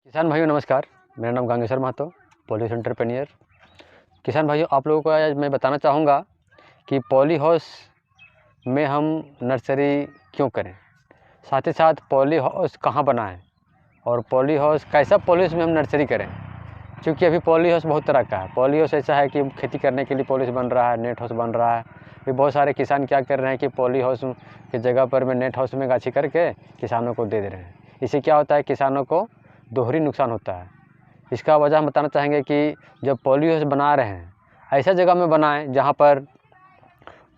किसान भाइयों नमस्कार। मेरा नाम गंगेश्वर महतो, पॉली एंटरप्रेन्योर। किसान भाइयों, आप लोगों को आज मैं बताना चाहूँगा कि पॉली हाउस में हम नर्सरी क्यों करें, साथ ही साथ पॉली हाउस कहाँ बनाएं और पॉली हाउस कैसा पॉली हाउस में हम नर्सरी करें। क्योंकि अभी पॉली हाउस बहुत तरह का है। पॉली हाउस ऐसा है कि खेती करने के लिए पॉली हाउस बन रहा है, नेट हाउस बन रहा है। अभी बहुत सारे किसान क्या कर रहे हैं कि पॉली हाउस की जगह पर में नेट हाउस में गाछी करके किसानों को दे रहे हैं। इससे क्या होता है, किसानों को दोहरी नुकसान होता है। इसका वजह हम बताना चाहेंगे कि जब पॉली हाउस बना रहे हैं, ऐसा जगह में बनाएं जहाँ पर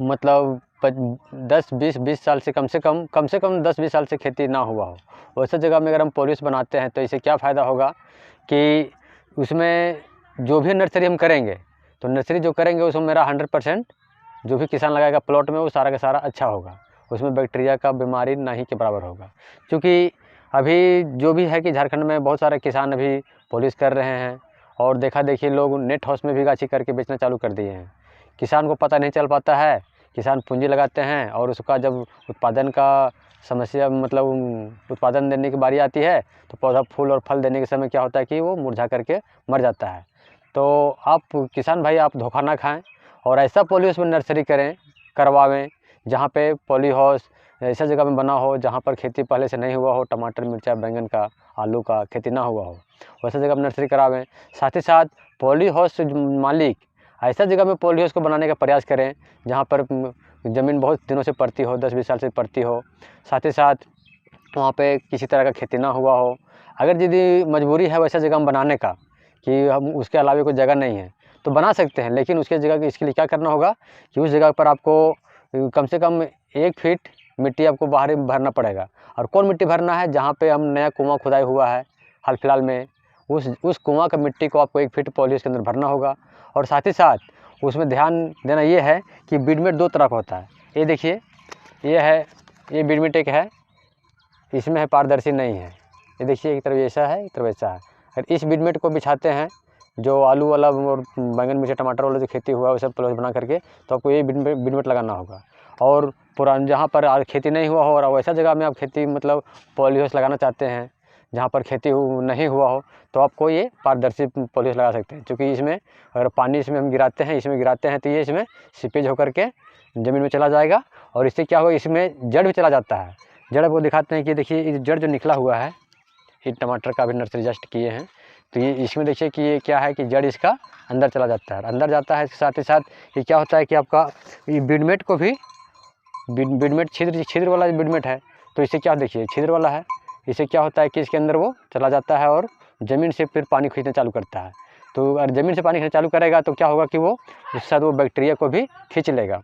मतलब 10-20 साल से कम से कम 10-20 साल से खेती ना हुआ हो। वैसे जगह में अगर हम पॉली हाउस बनाते हैं तो इससे क्या फ़ायदा होगा कि उसमें जो भी नर्सरी हम करेंगे, तो नर्सरी जो करेंगे उसमें मेरा 100% जो भी किसान लगाएगा प्लॉट में वो सारा का सारा अच्छा होगा। उसमें बैक्टीरिया का बीमारी नहीं के बराबर होगा। क्योंकि अभी जो भी है कि झारखंड में बहुत सारे किसान अभी पॉलिश कर रहे हैं और देखा देखी लोग नेट हाउस में भी गाछी करके बेचना चालू कर दिए हैं। किसान को पता नहीं चल पाता है, किसान पूंजी लगाते हैं और उसका जब उत्पादन का समस्या मतलब उत्पादन देने की बारी आती है तो पौधा फूल और फल देने के समय क्या होता है कि वो मुरझा करके मर जाता है। तो आप किसान भाई आप धोखा ना खाएं और ऐसा पॉली हाउस में नर्सरी करवावें जहाँ पे पॉली हाउस ऐसा जगह में बना हो जहाँ पर खेती पहले से नहीं हुआ हो, टमाटर मिर्चा बैंगन का आलू का खेती ना हुआ हो, वैसा जगह में नर्सरी करावें। साथ ही साथ पॉली हाउस मालिक ऐसा जगह में पॉली हाउस को बनाने का प्रयास करें जहाँ पर ज़मीन बहुत दिनों से पड़ती हो, 10-20 साल से पड़ती हो। साथ ही साथ वहाँ पे किसी तरह का खेती ना हुआ हो। अगर यदि मजबूरी है वैसा जगह में बनाने का कि हम उसके अलावा कोई जगह नहीं है तो बना सकते हैं, लेकिन उसके जगह इसके लिए क्या करना होगा कि उस जगह पर आपको कम से कम 1 फीट मिट्टी आपको बाहर भरना पड़ेगा। और कौन मिट्टी भरना है, जहाँ पे हम नया कुआँ खुदाई हुआ है हाल फिलहाल में, उस कुआँ का मिट्टी को आपको 1 फीट पॉली हाउस के अंदर भरना होगा। और साथ ही साथ उसमें ध्यान देना ये है कि बीडमेट 2 तरह का होता है। ये देखिए, ये है, ये बीडमेट एक है, इसमें है पारदर्शी नहीं है। ये देखिए, एक तरफ ऐसा है, एक तरफ ऐसा है। अगर इस बीडमेट को बिछाते हैं जो आलू वाला और बैंगन मिर्चा टमाटर वाला जो खेती हुआ है वो सब प्लॉट बना करके, तो आपको ये बीडमेट लगाना होगा। और पुरान जहाँ पर खेती नहीं हुआ हो और वैसा जगह में आप खेती मतलब पॉली हाउस लगाना चाहते हैं जहाँ पर खेती नहीं हुआ हो, तो आपको ये पारदर्शी पॉली हाउस लगा सकते हैं। क्योंकि इसमें अगर पानी इसमें हम गिराते हैं, तो ये इसमें सीपेज होकर के ज़मीन में चला जाएगा और इससे क्या होगा, इसमें जड़ भी चला जाता है। जड़ आपको दिखाते हैं कि देखिए, ये जड़ जो निकला हुआ है, ये टमाटर का भी नर्सरी जस्ट किए हैं, तो ये इसमें देखिए कि ये क्या है कि जड़ इसका अंदर चला जाता है, अंदर जाता है। साथ ही साथ ये क्या होता है कि आपका ये बीडमेट को भी बीडमेट छिद्र वाला बीडमेट है, तो इससे क्या देखिए छिद्र वाला है, इससे क्या होता है कि इसके अंदर वो चला जाता है और ज़मीन से फिर पानी खींचना चालू करता है। तो अगर ज़मीन से पानी खींचना चालू करेगा तो क्या होगा कि वो उसके साथ वो बैक्टीरिया को भी खींच लेगा।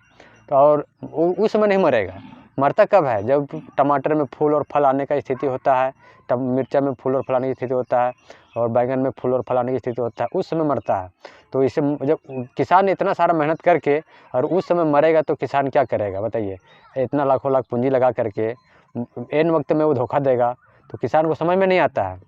तो और उस समय नहीं मरेगा। मरता कब है, जब टमाटर में फूल और फल आने का स्थिति होता है, तब मिर्चा में फूल और फल आने की स्थिति होता है और बैंगन में फूल और फल आने की स्थिति होता है, उस समय मरता है। तो इससे जब किसान इतना सारा मेहनत करके और उस समय मरेगा तो किसान क्या करेगा बताइए। इतना लाखों लाख पूंजी लगा करके एन वक्त में वो धोखा देगा तो किसान को समझ में नहीं आता है।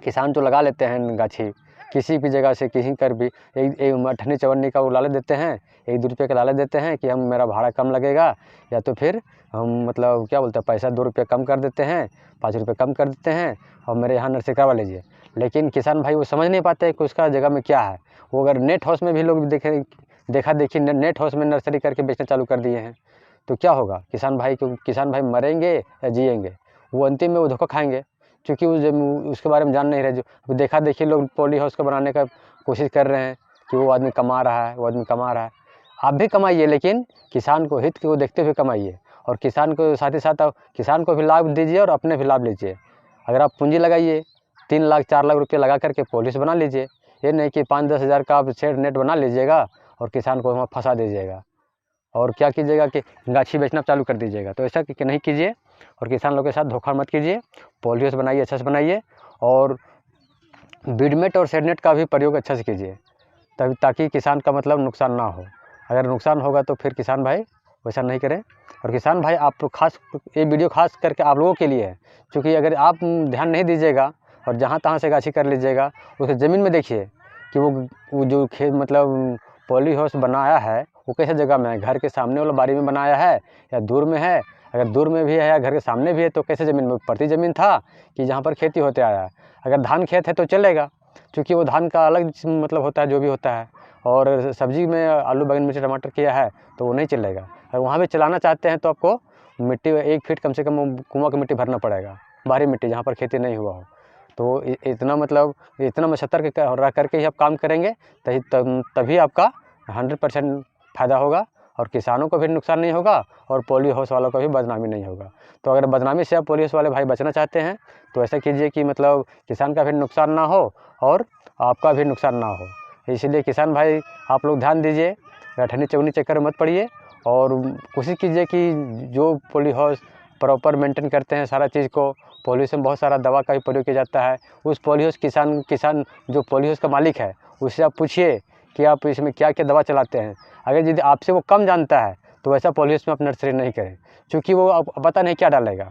किसान तो लगा लेते हैं गाछी किसी भी जगह से, किसी कर भी एक अठन्नी चवन्नी का वो लालच देते हैं, 1-2 रुपये का लालच देते हैं कि हम मेरा भाड़ा कम लगेगा, या तो फिर हम मतलब क्या बोलते हैं पैसा 2 रुपये कम कर देते हैं, 5 रुपये कम कर देते हैं और मेरे यहाँ नर्सरी करवा लीजिए। लेकिन किसान भाई वो समझ नहीं पाते कि उसका जगह में क्या है। वो अगर नेट हाउस में भी लोग देखा देखी नेट हाउस में नर्सरी करके बेचना चालू कर दिए हैं, तो क्या होगा किसान भाई मरेंगे या जिएंगे, वो अंतिम में वो धोखा खाएंगे। क्योंकि उसके बारे में जान नहीं रहे। जो देखा देखी लोग पॉली हाउस को बनाने का कोशिश कर रहे हैं कि वो आदमी कमा रहा है, वो आदमी कमा रहा है। आप भी कमाइए, लेकिन किसान को हित को देखते हुए कमाइए और किसान को साथ ही साथ किसान को भी लाभ दीजिए और अपने भी लाभ लीजिए। अगर आप पूंजी लगाइए 3 लाख 4 लाख रुपये लगा करके पॉली हाउस बना लीजिए। ये नहीं कि 5-10 हज़ार का आप शेड नेट बना लीजिएगा और किसान को वहाँ फंसा दीजिएगा और क्या कीजिएगा कि गाछी बेचना चालू कर दीजिएगा। तो ऐसा नहीं कीजिए और किसान लोगों के साथ धोखा मत कीजिए। पॉली हाउस बनाइए, अच्छा से बनाइए और बीडमेट और शेडनेट का भी प्रयोग अच्छा से कीजिए तभी ताकि किसान का मतलब नुकसान ना हो। अगर नुकसान होगा तो फिर किसान भाई वैसा नहीं करें। और किसान भाई आप तो खास ये वीडियो खास करके आप लोगों के लिए है, क्योंकि अगर आप ध्यान नहीं दीजिएगा और जहाँ तहाँ से गाछी कर लीजिएगा, उसे ज़मीन में देखिए कि वो जो खेत मतलब पॉली हाउस बनाया है वो कैसे जगह में है, घर के सामने वाला बाड़ी में बनाया है या दूर में है, अगर दूर में भी है या घर के सामने भी है तो कैसे ज़मीन में पड़ती ज़मीन था कि जहाँ पर खेती होते आया है। अगर धान खेत है तो चलेगा, क्योंकि वो धान का अलग मतलब होता है जो भी होता है, और सब्जी में आलू बैंगन मिर्ची टमाटर किया है तो वो नहीं चलेगा। अगर वहाँ भी चलाना चाहते हैं तो आपको मिट्टी 1 फीट कम से कम कुआँ की मिट्टी भरना पड़ेगा, बाहरी मिट्टी जहाँ पर खेती नहीं हुआ हो। तो इतना मतलब इतना सतर्क रह करके ही आप काम करेंगे तभी आपका 100% फ़ायदा होगा, और किसानों को भी नुकसान नहीं होगा और पॉली हाउस वालों को भी बदनामी नहीं होगा। तो अगर बदनामी से आप पॉली हाउस वाले भाई बचना चाहते हैं तो ऐसा कीजिए कि मतलब किसान का भी नुकसान ना हो और आपका भी नुकसान ना हो। इसलिए किसान भाई आप लोग ध्यान दीजिए, अठन्नी चौनी चक्कर मत पड़िए, और कोशिश कीजिए कि जो पॉली हाउस प्रॉपर मेंटेन करते हैं सारा चीज़ को, पॉल्यूशन बहुत सारा दवा का भी प्रयोग किया जाता है, उस पॉली हाउस किसान जो पॉली हाउस का मालिक है उससे आप पूछिए कि आप इसमें क्या क्या दवा चलाते हैं। अगर यदि आपसे वो कम जानता है तो वैसा पॉली हाउस में आप नर्सरी नहीं करें, क्योंकि वो आप पता नहीं क्या डालेगा।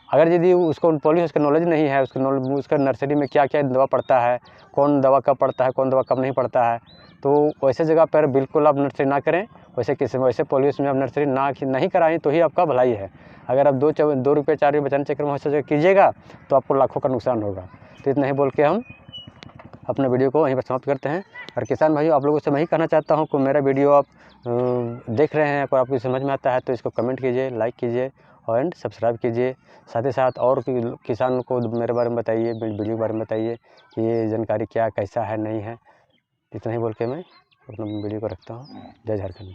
अगर यदि उसको पॉली हाउस का नॉलेज नहीं है, उसका नर्सरी में क्या क्या दवा पड़ता है, कौन दवा कब पड़ता है, कौन दवा कब नहीं पड़ता है, तो वैसे जगह पर बिल्कुल आप नर्सरी ना करें। वैसे पॉली हाउस में आप नर्सरी नहीं कराएं तो ही आपका भलाई है। अगर आप 2 रुपये 4 रुपये बचाने चक्कर में वैसे जगह कीजिएगा तो आपको लाखों का नुकसान होगा। तो इतना ही बोल के हम अपने वीडियो को वहीं पर समाप्त करते हैं। और किसान भाइयों आप लोगों से मैं ही कहना चाहता हूँ कि मेरा वीडियो आप देख रहे हैं, अगर आपको समझ में आता है तो इसको कमेंट कीजिए, लाइक कीजिए और सब्सक्राइब कीजिए। साथ ही साथ और किसान को मेरे बारे में बताइए, वीडियो के बारे में बताइए कि ये जानकारी क्या कैसा है नहीं है। इतना ही बोल के मैं अपना वीडियो को रखता हूँ। जय झारखंड।